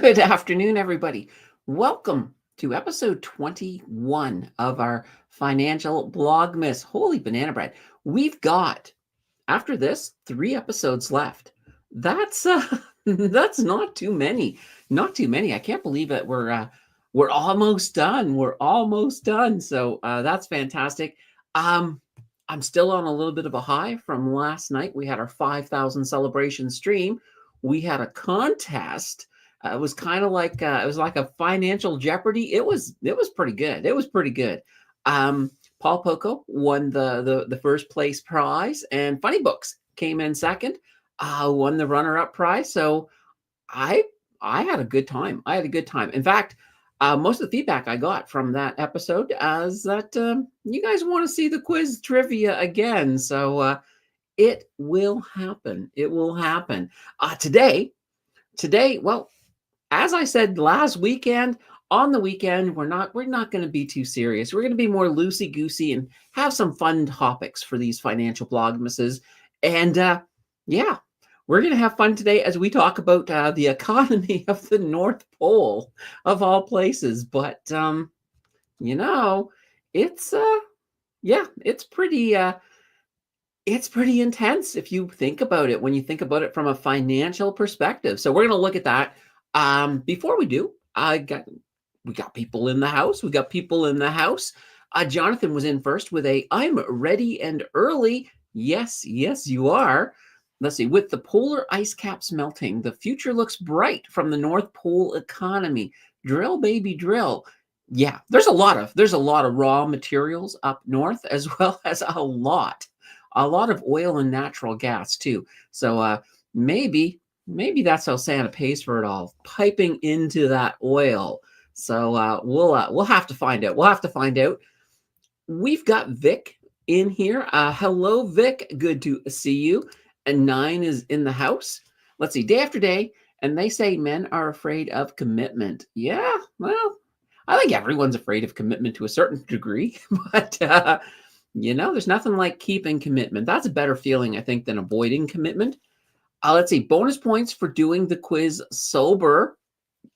Good afternoon, everybody. Welcome to episode 21 of our financial Blogmas. Holy banana bread. We've got, after this, 3 episodes left. That's that's not too many. Not too many. I can't believe it. We're almost done. We're almost done. So that's fantastic. Um, I'm still on a little bit of a high from last night. We had our 5,000 celebration stream. We had a contest. It was kind of like it was like a financial Jeopardy. It was pretty good. It was pretty good. Paul Poco won the first place prize, and Funny Books came in second. Won the runner up prize. So I I had a good time. I had a good time. In fact, most of the feedback I got from that episode is that you guys want to see the quiz trivia again. So it will happen. It will happen. Today, well, as I said last weekend, on the weekend, we're not going to be too serious. We're going to be more loosey goosey and have some fun topics for these financial blogmases. And yeah, we're going to have fun today as we talk about the economy of the North Pole, of all places. But you know, it's yeah, it's pretty intense if you think about it, when you think about it from a financial perspective. So we're going to look at that. Before we do, we got people in the house. We got people in the house. Jonathan was in first with a "I'm ready and early." Yes, yes, you are. Let's see. With the polar ice caps melting, the future looks bright from the North Pole economy. Drill, baby, drill. Yeah, there's a lot of raw materials up north, as well as a lot of oil and natural gas too. So maybe that's how Santa pays for it all, piping into that oil. So we'll have to find out. We'll have to find out. We've got Vic in here. Hello, Vic. Good to see you. And Nine is in the house. Let's see, day after day, and they say men are afraid of commitment. Yeah, well, I think everyone's afraid of commitment to a certain degree, but there's nothing like keeping commitment. That's a better feeling, I think, than avoiding commitment. Let's see, bonus points for doing the quiz sober.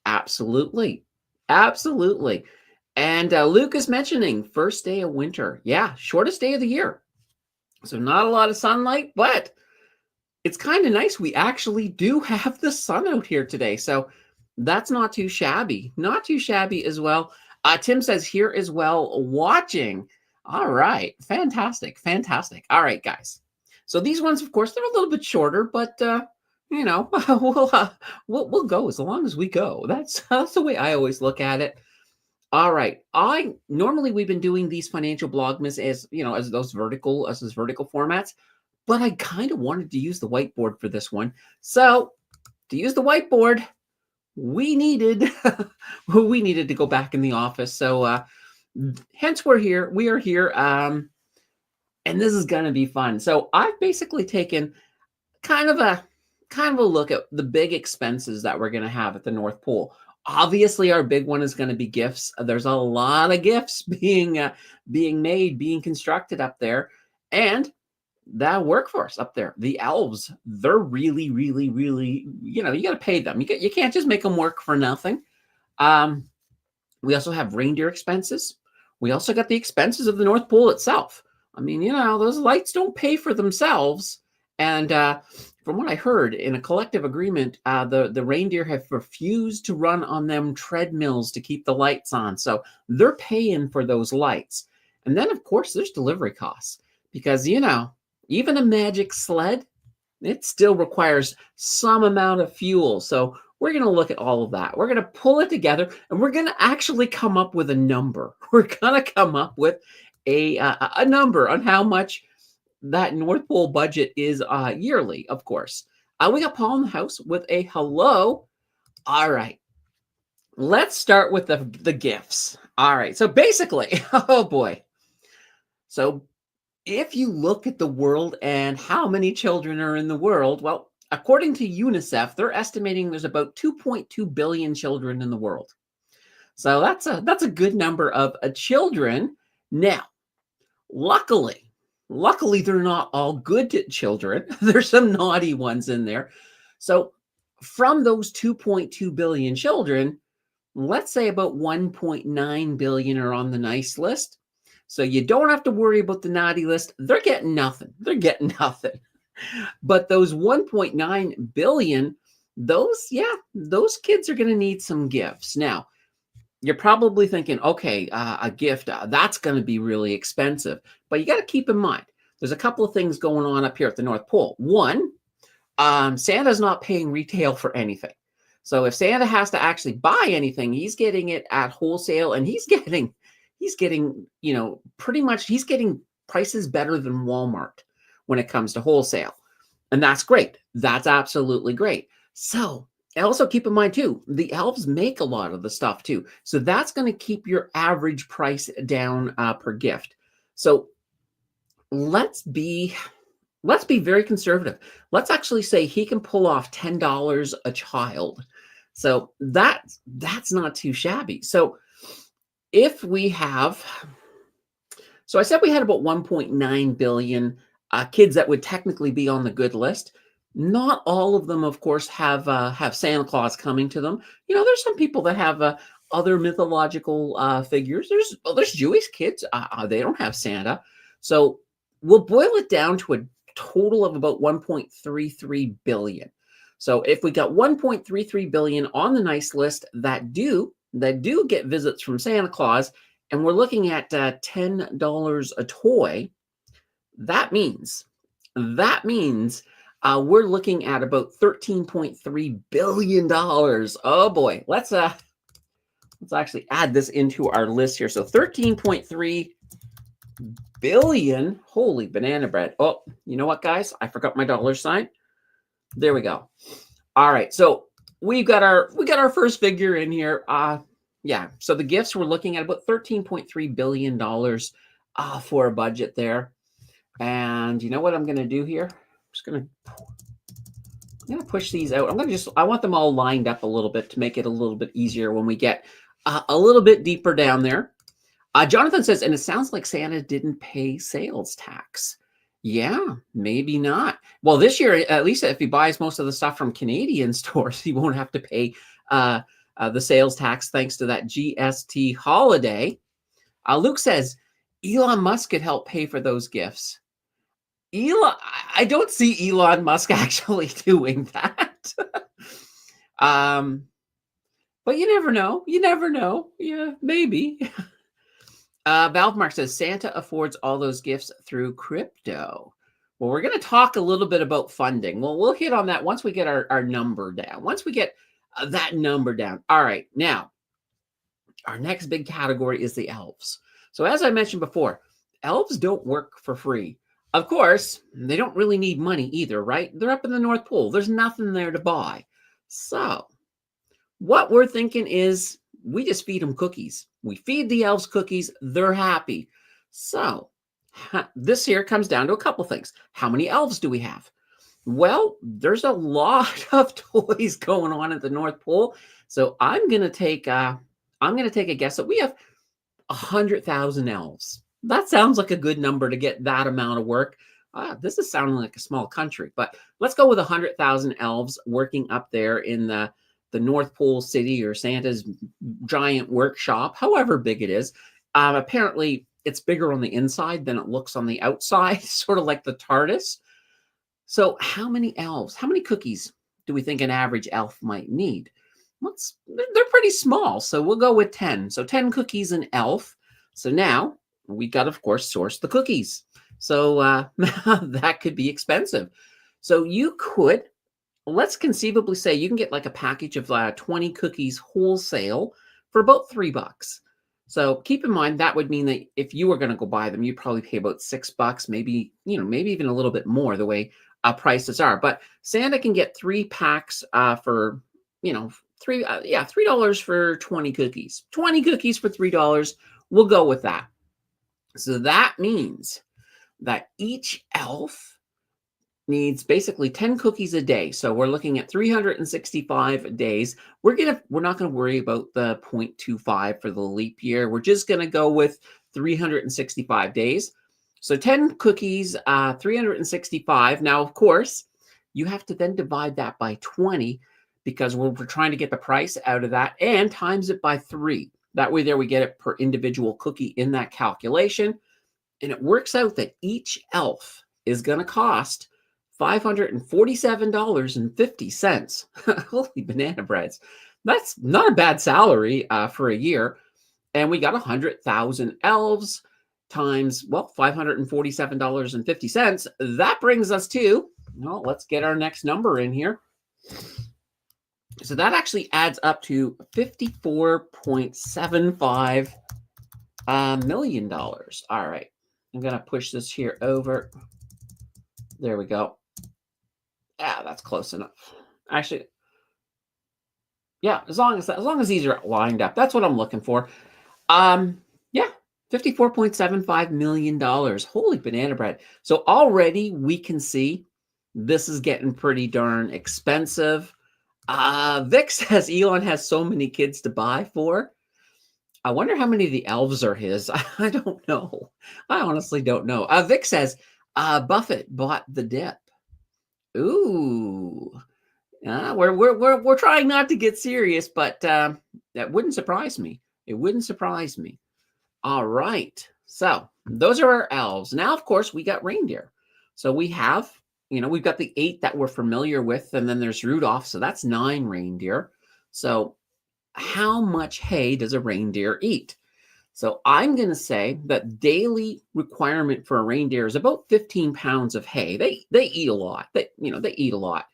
Absolutely. Absolutely. And Luke is mentioning first day of winter. Yeah, shortest day of the year. So not a lot of sunlight, but it's kind of nice. We actually do have the sun out here today. So that's not too shabby. Not too shabby as well. Tim says here as well, watching. All right. Fantastic. Fantastic. All right, guys. So these ones, of course, they're a little bit shorter, but we'll go as long as we go. That's the way I always look at it. All right. We've been doing these financial blogmas as those vertical formats, but I kind of wanted to use the whiteboard for this one. So to use the whiteboard, we needed to go back in the office. So hence we are here. And this is going to be fun. So I've basically taken kind of a look at the big expenses that we're going to have at the North Pole. Obviously, our big one is going to be gifts. There's a lot of gifts being made, being constructed up there, and that workforce up there, the elves, they're really, really, really, you got to pay them. You can't just make them work for nothing. We also have reindeer expenses. We also got the expenses of the North Pole itself. I mean, those lights don't pay for themselves. And from what I heard, in a collective agreement, the reindeer have refused to run on them treadmills to keep the lights on. So they're paying for those lights. And then, of course, there's delivery costs. Because, even a magic sled, it still requires some amount of fuel. So we're going to look at all of that. We're going to pull it together, and we're going to actually come up with a number. We're going to come up with a number on how much that North Pole budget is yearly, of course. We got Paul in the house with a hello. All right. Let's start with the gifts. All right. So basically, oh boy. So if you look at the world and how many children are in the world, well, according to UNICEF, they're estimating there's about 2.2 billion children in the world. So that's a good number of children. Now, luckily, they're not all good children. There's some naughty ones in there. So from those 2.2 billion children, let's say about 1.9 billion are on the nice list. So you don't have to worry about the naughty list. They're getting nothing. They're getting nothing. But those 1.9 billion, those kids are going to need some gifts. Now, you're probably thinking, okay, a gift, that's going to be really expensive. But you got to keep in mind, there's a couple of things going on up here at the North Pole. One, Santa's not paying retail for anything. So if Santa has to actually buy anything, he's getting it at wholesale, and he's getting, pretty much he's getting prices better than Walmart when it comes to wholesale. And that's great. That's absolutely great. So also keep in mind too, the elves make a lot of the stuff too. So that's going to keep your average price down per gift. So let's be very conservative. Let's actually say he can pull off $10 a child. So that's not too shabby. So if we have, so I said we had about 1.9 billion kids that would technically be on the good list. Not all of them, of course, have Santa Claus coming to them. There's some people that have other mythological figures. There's Jewish kids. They don't have Santa. So we'll boil it down to a total of about 1.33 billion. So if we got 1.33 billion on the nice list that do get visits from Santa Claus, and we're looking at $10 a toy, that means we're looking at about $13.3 billion. Oh boy, let's actually add this into our list here. So 13.3 billion. Holy banana bread. Oh, you know what, guys? I forgot my dollar sign. There we go. All right, so we got our first figure in here. Yeah. So the gifts, we're looking at about $13.3 billion for a budget there. And you know what I'm going to do here? I'm going to push these out. I want them all lined up a little bit to make it a little bit easier when we get a little bit deeper down there. Jonathan says, and it sounds like Santa didn't pay sales tax. Yeah, maybe not. Well, this year, at least if he buys most of the stuff from Canadian stores, he won't have to pay the sales tax thanks to that GST holiday. Luke says, Elon Musk could help pay for those gifts. I don't see Elon Musk actually doing that. But you never know. You never know. Yeah, maybe. Valve Mark says Santa affords all those gifts through crypto. Well, we're going to talk a little bit about funding. Well, we'll hit on that once we get our number down. Once we get that number down. All right. Now, our next big category is the elves. So as I mentioned before, elves don't work for free. Of course, they don't really need money either, right? They're up in the North Pole. There's nothing there to buy. So what we're thinking is we just feed them cookies. We feed the elves cookies. They're happy. So this here comes down to a couple things. How many elves do we have? Well, there's a lot of toys going on at the North Pole. So I'm going to take a guess that we have 100,000 elves. That sounds like a good number to get that amount of work. This is sounding like a small country, but let's go with 100,000 elves working up there in the North Pole City or Santa's giant workshop, however big it is. Apparently, it's bigger on the inside than it looks on the outside, sort of like the TARDIS. So how many elves, how many cookies do we think an average elf might need? They're pretty small, so we'll go with 10. So 10 cookies an elf. So now we got to, of course, source the cookies. So that could be expensive. So you could, let's conceivably say you can get like a package of 20 cookies wholesale for about $3. So keep in mind that would mean that if you were going to go buy them, you'd probably pay about $6, maybe even a little bit more the way prices are. But Santa can get 3 packs for $3 for 20 cookies. 20 cookies for $3. We'll go with that. So that means that each elf needs basically 10 cookies a day. So we're looking at 365 days. We're not going to worry about the 0.25 for the leap year. We're just going to go with 365 days. So 10 cookies, 365. Now, of course, you have to then divide that by 20 because we're trying to get the price out of that and times it by 3. That way there we get it per individual cookie in that calculation. And it works out that each elf is going to cost $547.50. Holy banana breads. That's not a bad salary for a year. And we got 100,000 elves times, well, $547.50. That brings us to, well, let's get our next number in here. So that actually adds up to $54.75 million. All right. I'm going to push this here over. There we go. Yeah, that's close enough. Actually, yeah, as long as these are lined up, that's what I'm looking for. Yeah, $54.75 million. Holy banana bread. So already we can see this is getting pretty darn expensive. Vic says Elon has so many kids to buy for. I wonder how many of the elves are his. I don't know. I honestly don't know. Vic says Buffett bought the dip. Ooh. We're trying not to get serious, but that wouldn't surprise me. It wouldn't surprise me. All right. So those are our elves. Now, of course, we got reindeer. So we have, we've got the 8 that we're familiar with, and then there's Rudolph. So that's 9 reindeer. So how much hay does a reindeer eat? So I'm going to say that daily requirement for a reindeer is about 15 pounds of hay. They eat a lot. They eat a lot.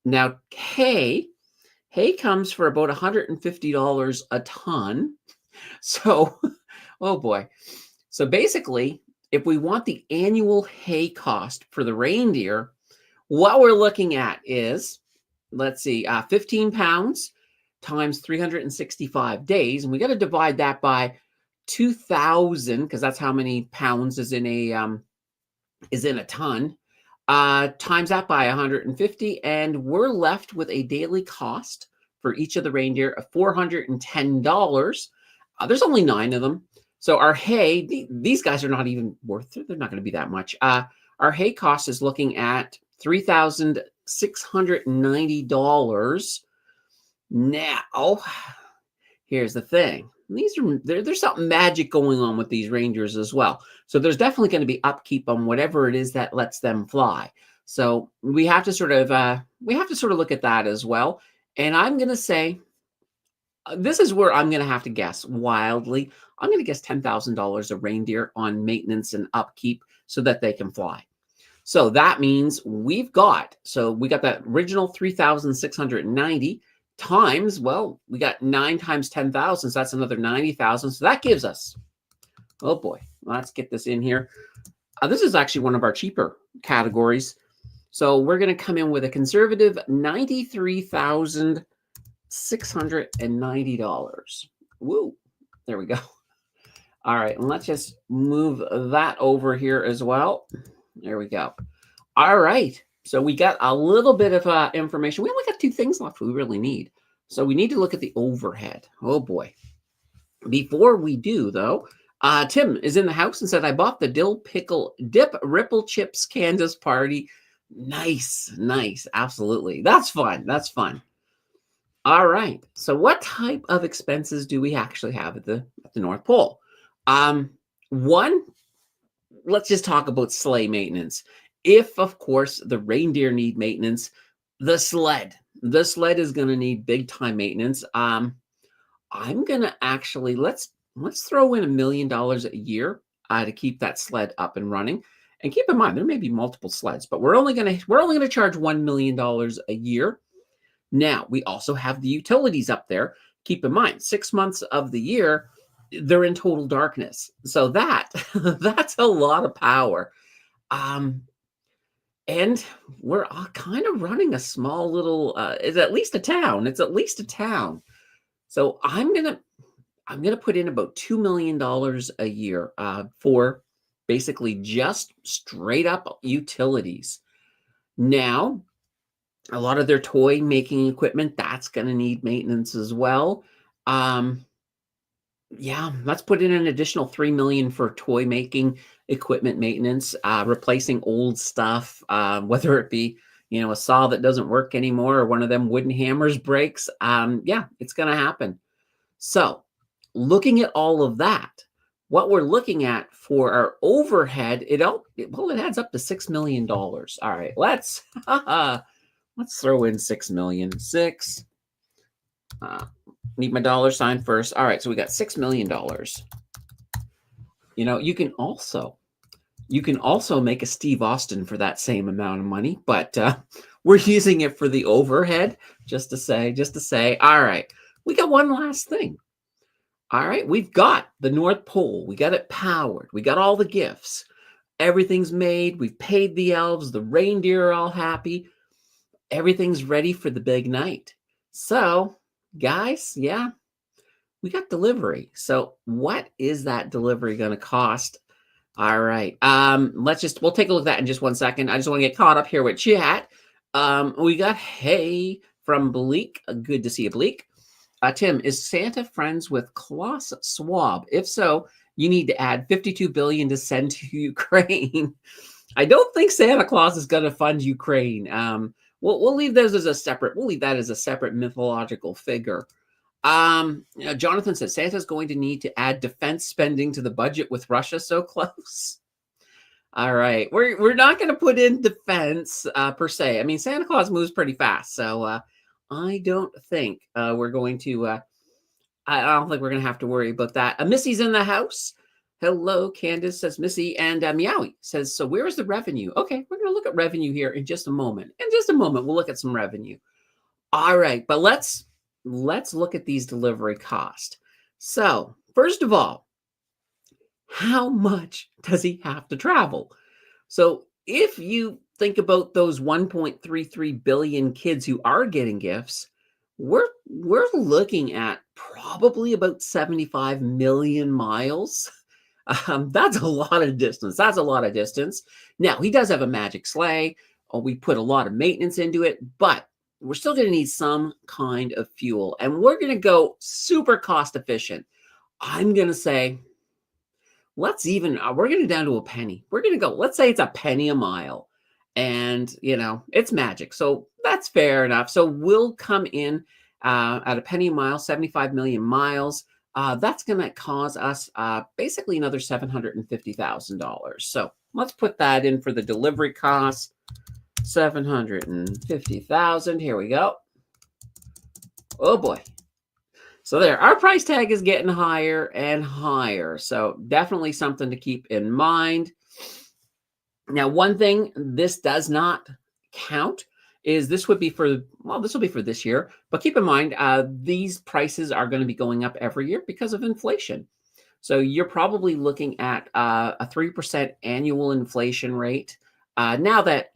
Now, hay comes for about $150 a ton. So, oh boy. So basically, if we want the annual hay cost for the reindeer, what we're looking at is, let's see, 15 pounds times 365 days. And we got to divide that by 2,000, because that's how many pounds is in a ton. Times that by 150, and we're left with a daily cost for each of the reindeer of $410. There's only 9 of them. So our hay, these guys are not even worth it. They're not going to be that much. Our hay cost is looking at $3,690. Now, here's the thing. There's something magic going on with these reindeers as well. So there's definitely going to be upkeep on whatever it is that lets them fly. So we have to sort of look at that as well. And I'm going to say, this is where I'm going to have to guess wildly. I'm going to guess $10,000 a reindeer on maintenance and upkeep so that they can fly. So that means we got that original 3,690 times, well, we got 9 times 10,000. So that's another 90,000. So that gives us, oh boy, let's get this in here. This is actually one of our cheaper categories. So we're going to come in with a conservative $93,690. Woo, there we go. All right, and let's just move that over here as well. There we go. All right, so we got a little bit of information. We only got 2 things left we really need. So we need to look at the overhead. Oh boy. Before we do, though, Tim is in the house and said, I bought the dill pickle dip ripple chips Kansas party. Nice, nice. Absolutely. That's fun. That's fun. All right. So what type of expenses do we actually have at the North Pole? One, let's just talk about sleigh maintenance. If, of course, the reindeer need maintenance, the sled is going to need big time maintenance. I'm going to actually, let's throw in $1 million a year to keep that sled up and running. And keep in mind, there may be multiple sleds, but we're only going to charge $1 million a year. Now, we also have the utilities up there. Keep in mind, 6 months of the year, they're in total darkness. So that's a lot of power. And we're kind of running a small little, it's at least a town. So I'm going to put in about $2 million a year for basically just straight up utilities. Now, a lot of their toy making equipment, that's going to need maintenance as well. Yeah, let's put in an additional $3 million for toy making equipment maintenance, replacing old stuff, whether it be, a saw that doesn't work anymore or one of them wooden hammers breaks, yeah, it's going to happen. So looking at all of that, what we're looking at for our overhead, it adds up to $6 million. All right, let's throw in 6 million. Need my dollar sign first. All right, so we got $6 million. You can also make a Steve Austin for that same amount of money, but we're using it for the overhead just to say, all right, we got one last thing. All right, we've got the North Pole. We got it powered. We got all the gifts. Everything's made. We've paid the elves. The reindeer are all happy. Everything's ready for the big night. So, guys, yeah, we got delivery. So what is that delivery going to cost? All right. We'll take a look at that in just 1 second. I just want to get caught up here with chat. We got Hey from Bleak. Good to see you, Bleak. Tim, is Santa friends with Klaus Schwab? If so, you need to add 52 billion to send to Ukraine. I don't think Santa Claus is going to fund Ukraine. We'll leave those as a separate. We'll leave that as a separate mythological figure. Jonathan says Santa's going to need to add defense spending to the budget with Russia so close. All right, we're not going to put in defense per se. I mean, Santa Claus moves pretty fast, so I don't think we're going to. I don't think we're going to have to worry about that. Missy's in the house. Hello, Candace, says Missy, and Meowie says, so where is the revenue? Okay, we're going to look at revenue here in just a moment. In just a moment, we'll look at some revenue. All right, but let's look at these delivery costs. So, first of all, how much does he have to travel? So, if you think about those 1.33 billion kids who are getting gifts, we're looking at probably about 75 million miles. That's a lot of distance. Now, he does have a magic sleigh. We put a lot of maintenance into it, but we're still going to need some kind of fuel. And we're going to go super cost efficient. I'm going to say, we're going to down to a penny. We're going to go, let's say it's a penny a mile. And, it's magic. So that's fair enough. So we'll come in at a penny a mile, 75 million miles. That's going to cause us basically another $750,000. So let's put that in for the delivery costs. 750,000. Here we go. Oh boy. So there, our price tag is getting higher and higher. So definitely something to keep in mind. Now, one thing this does not count is this will be for this year. But keep in mind, these prices are going to be going up every year because of inflation. So you're probably looking at a 3% annual inflation rate. Now that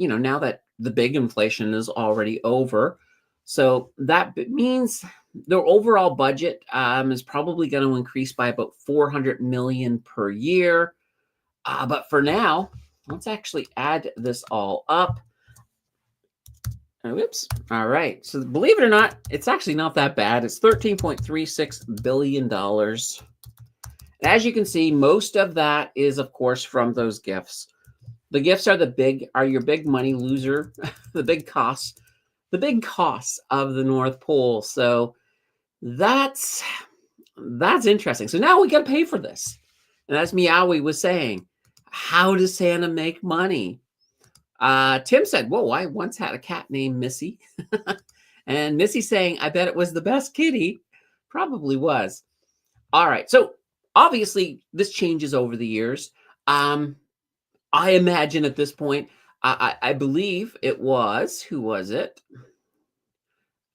the big inflation is already over. So that means their overall budget is probably going to increase by about 400 million per year. But for now, let's actually add this all up. Whoops. All right. So believe it or not, it's actually not that bad. It's $13.36 billion. As you can see, most of that is, of course, from those gifts. The gifts are your big money loser, the big costs of the North Pole. So that's interesting. So now we got to pay for this. And as Meowie was saying, how does Santa make money? Tim said, whoa, I once had a cat named Missy. And Missy saying, I bet it was the best kitty. Probably was. All right. So obviously this changes over the years. I imagine at this point, I believe it was, who was it?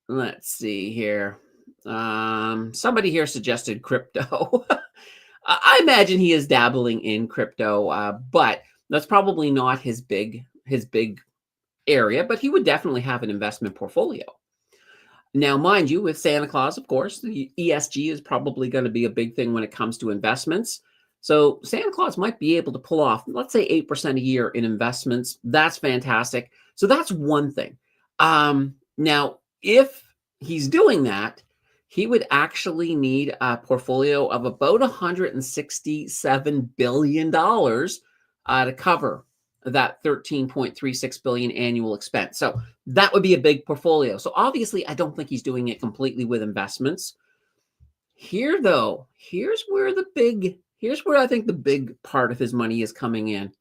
Let's see here. Somebody here suggested crypto. I imagine he is dabbling in crypto, but that's probably not his big area, but he would definitely have an investment portfolio. Now, mind you, with Santa Claus, of course, the ESG is probably going to be a big thing when it comes to investments. So Santa Claus might be able to pull off, let's say 8% a year in investments. That's fantastic. So that's one thing. Now, if he's doing that, he would actually need a portfolio of about $167 billion to cover that 13.36 billion annual expense. So that would be a big portfolio. So obviously, I don't think he's doing it completely with investments. Here, though, here's where I think the big part of his money is coming in.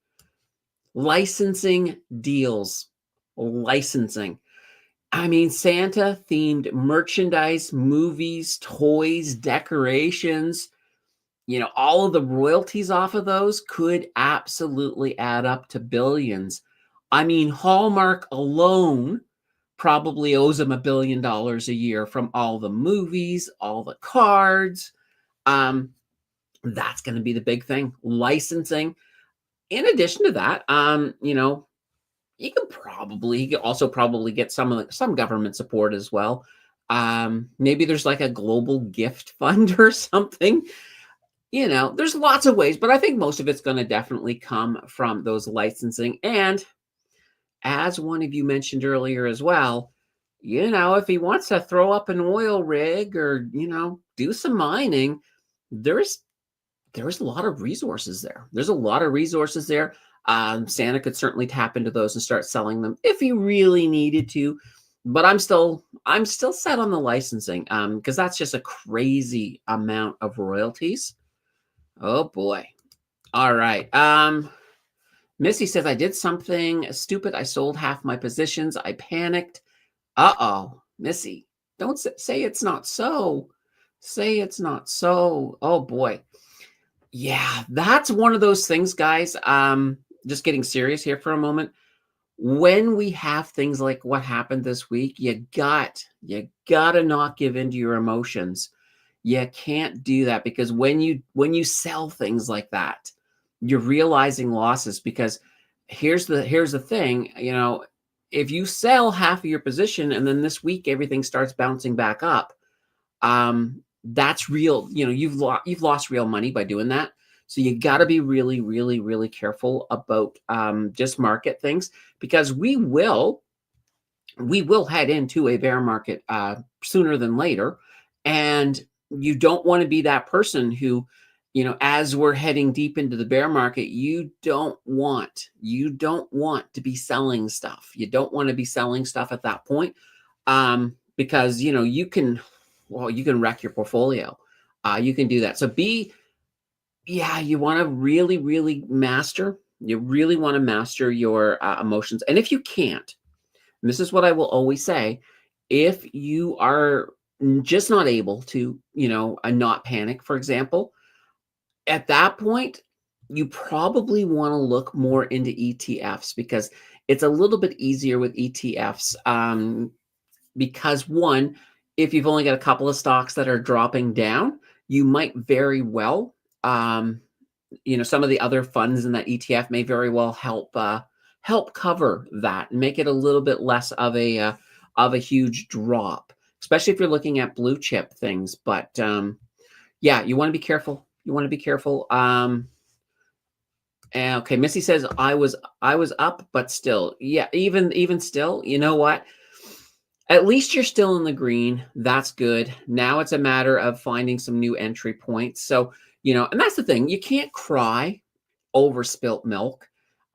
Licensing deals. Licensing. I mean, Santa-themed merchandise, movies, toys, decorations, all of the royalties off of those could absolutely add up to billions. I mean, Hallmark alone probably owes him $1 billion a year from all the movies, all the cards. That's going to be the big thing, licensing. In addition to that, he could also probably get some government support as well. Maybe there's like a global gift fund or something. There's lots of ways, but I think most of it's going to definitely come from those licensing. And as one of you mentioned earlier as well, if he wants to throw up an oil rig or, do some mining, there's a lot of resources there. There's a lot of resources there. Santa could certainly tap into those and start selling them if he really needed to. But I'm still set on the licensing because that's just a crazy amount of royalties. Oh boy. All right. Missy says I did something stupid. I sold half my positions. I panicked. Uh-oh, Missy, don't say it's not so. Say it's not so. Oh boy. Yeah, that's one of those things, guys. Just getting serious here for a moment. When we have things like what happened this week, you gotta not give in to your emotions. You can't do that because when you sell things like that, you're realizing losses because here's the thing, if you sell half of your position and then this week everything starts bouncing back up, that's real, you've lost real money by doing that. So you got to be really, really, really careful about just market things because we will head into a bear market sooner than later. And you don't want to be that person who, as we're heading deep into the bear market, you don't want to be selling stuff. You don't want to be selling stuff at that point because, you can wreck your portfolio. You can do that. So you want to really, really master your emotions. And if you can't, and this is what I will always say, if you are just not able to, not panic, for example, at that point, you probably want to look more into ETFs because it's a little bit easier with ETFs. Because one, if you've only got a couple of stocks that are dropping down, you might very well, some of the other funds in that ETF may very well help cover that and make it a little bit less of a huge drop, especially if you're looking at blue chip things. But you want to be careful. Okay, Missy says I was up, but still, even still, you know what? At least you're still in the green. That's good. Now it's a matter of finding some new entry points. So, and that's the thing. You can't cry over spilt milk.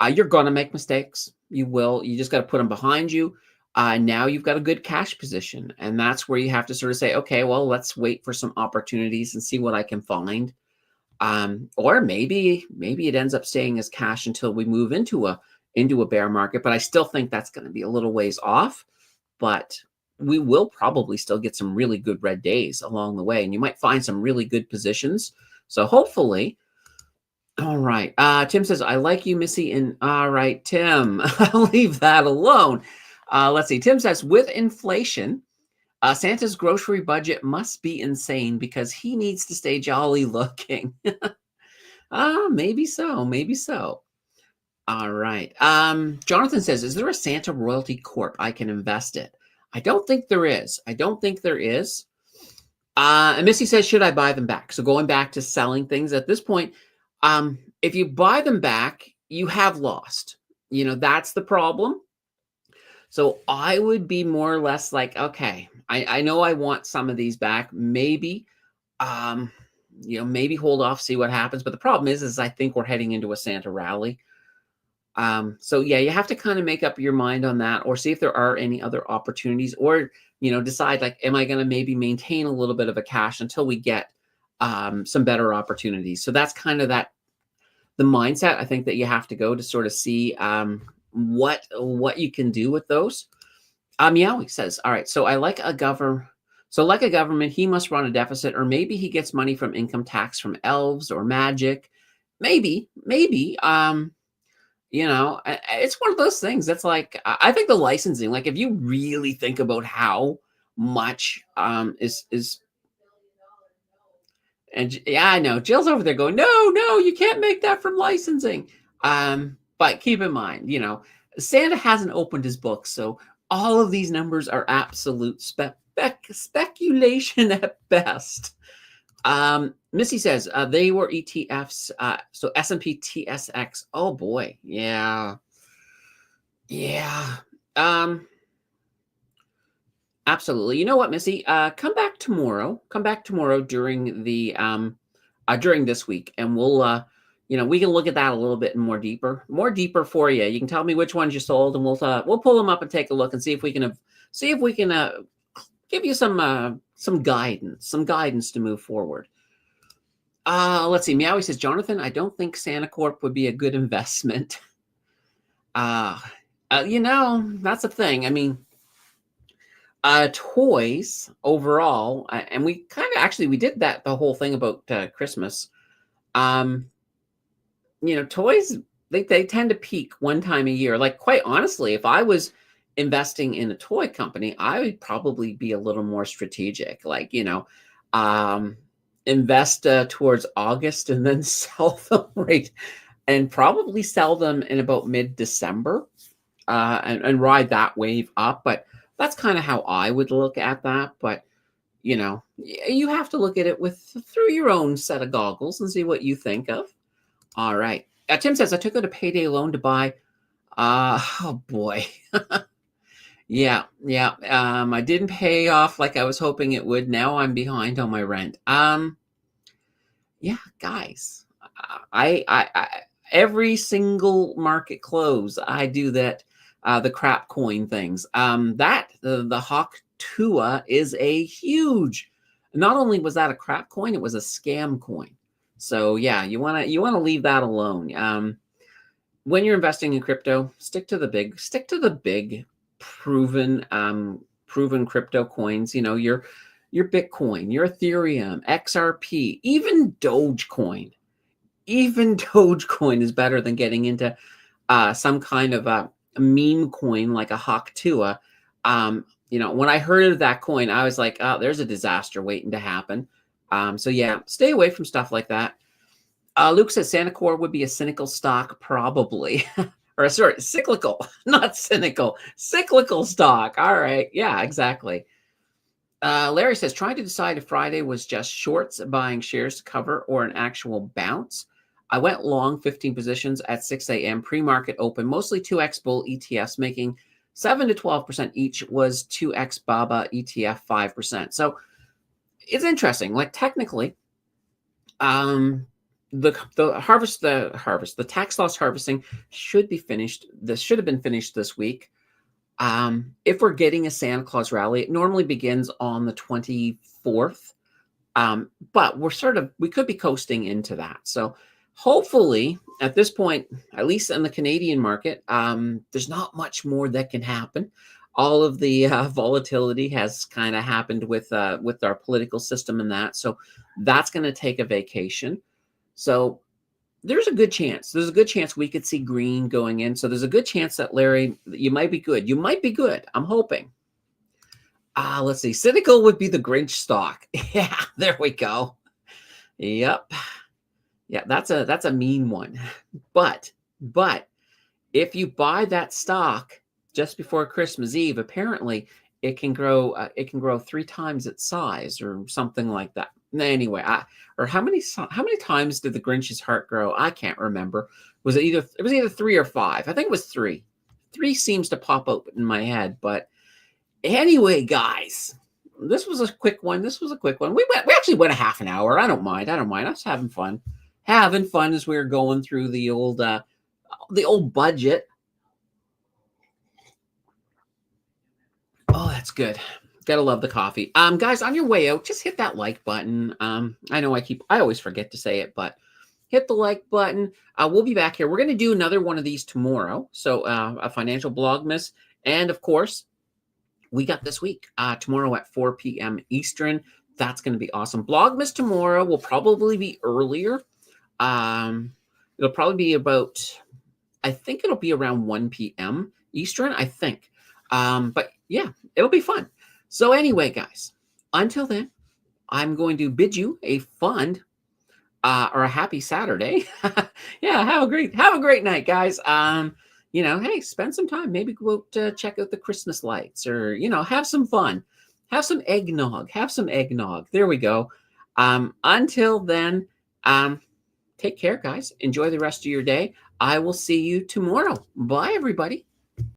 You're going to make mistakes. You will. You just got to put them behind you. Now you've got a good cash position. And that's where you have to sort of say, okay, well, let's wait for some opportunities and see what I can find. Or maybe it ends up staying as cash until we move into a bear market. But I still think that's going to be a little ways off. But we will probably still get some really good red days along the way. And you might find some really good positions. So hopefully. All right. Tim says, I like you, Missy. And all right, Tim, I'll leave that alone. Let's see. Tim says, with inflation, Santa's grocery budget must be insane because he needs to stay jolly looking. Maybe so. All right. Jonathan says, is there a Santa Royalty Corp I can invest in? I don't think there is. And Missy says, should I buy them back? So going back to selling things at this point, if you buy them back, you have lost. That's the problem. So I would be more or less like, okay, I know I want some of these back. Maybe, maybe hold off, see what happens. But the problem is I think we're heading into a Santa rally. So yeah, you have to kind of make up your mind on that, or see if there are any other opportunities, or decide like, am I going to maybe maintain a little bit of a cash until we get some better opportunities. So that's kind of the mindset I think that you have to go to sort of see what you can do with those. Meowie says, all right, so like a government, he must run a deficit, or maybe he gets money from income tax from elves or magic. Maybe. It's one of those things that's like, I think the licensing, like if you really think about how much is and yeah, I know Jill's over there going, no, you can't make that from licensing. But keep in mind, Santa hasn't opened his book, so all of these numbers are absolute speculation at best. Missy says they were ETFs, so S&P TSX. Oh boy, yeah. Absolutely. You know what, Missy? Come back tomorrow. Come back tomorrow during during this week, and we can look at that a little bit more deeper for you. You can tell me which ones you sold, and we'll pull them up and take a look and see if we can give you some guidance to move forward. Let's see. Meowie says, Jonathan, I don't think Santa Corp would be a good investment. That's the thing. I mean, toys overall, and we kind of actually we did the whole thing about Christmas. Toys they tend to peak one time a year. Like, quite honestly, if I was investing in a toy company, I would probably be a little more strategic. Like, invest towards August and then sell them and probably sell them in about mid-December, and ride that wave up. But that's kind of how I would look at that. But you have to look at it through your own set of goggles and see what you think of. All right. Tim says, I took out a payday loan to buy. Oh boy. Yeah. I didn't pay off like I was hoping it would. Now I'm behind on my rent. Yeah, guys, I every single market close, I do that. The crap coin things. The Hawk Tua is a huge. Not only was that a crap coin, it was a scam coin. So yeah, you wanna leave that alone. When you're investing in crypto, stick to the big, proven crypto coins. Your Bitcoin, your Ethereum, XRP, even Dogecoin. Even Dogecoin is better than getting into some kind of a meme coin like a Hawk Tua. When I heard of that coin, I was like, oh, there's a disaster waiting to happen. So yeah, stay away from stuff like that. Luke says Santa Core would be a cynical stock, probably. Or sorry, cyclical, not cynical, cyclical stock. All right. Yeah, exactly. Larry says, trying to decide if Friday was just shorts buying shares to cover or an actual bounce. I went long 15 positions at 6 a.m. pre-market open, mostly 2x bull ETFs, making 7 to 12% each, was 2x BABA ETF 5%. So it's interesting. Like, technically, the tax loss harvesting should be finished. This should have been finished this week. If we're getting a Santa Claus rally, it normally begins on the 24th. But we could be coasting into that. So hopefully at this point, at least in the Canadian market, there's not much more that can happen. All of the volatility has kind of happened with our political system and that. So that's going to take a vacation. So there's a good chance. There's a good chance we could see green going in. So there's a good chance that, Larry, you might be good. You might be good. I'm hoping. Let's see. Cynical would be the Grinch stock. Yeah, there we go. Yep. Yeah, that's a mean one. But if you buy that stock just before Christmas Eve, apparently it can grow 3 times its size or something like that. Anyway, how many times did the Grinch's heart grow? I can't remember. It was either 3 or 5. I think it was 3. 3 seems to pop up in my head. But anyway, guys, this was a quick one. We actually went a half an hour. I don't mind. I was having fun as we were going through the old the old budget. Oh, that's good. Gotta love the coffee. Guys, on your way out, just hit that like button. I know I always forget to say it, but hit the like button. We'll be back here. We're going to do another one of these tomorrow. So a financial blogmas. And of course, we got this week, tomorrow at 4 p.m. Eastern. That's going to be awesome. Blogmas tomorrow will probably be earlier. It'll probably be about, I think it'll be around 1 p.m. Eastern, I think. But yeah, it'll be fun. So anyway, guys, until then, I'm going to bid you a fun or a happy Saturday. Yeah, have a great night, guys. Hey, spend some time. Maybe go out check out the Christmas lights, or have some fun. Have some eggnog. Have some eggnog. There we go. Until then, take care, guys. Enjoy the rest of your day. I will see you tomorrow. Bye, everybody.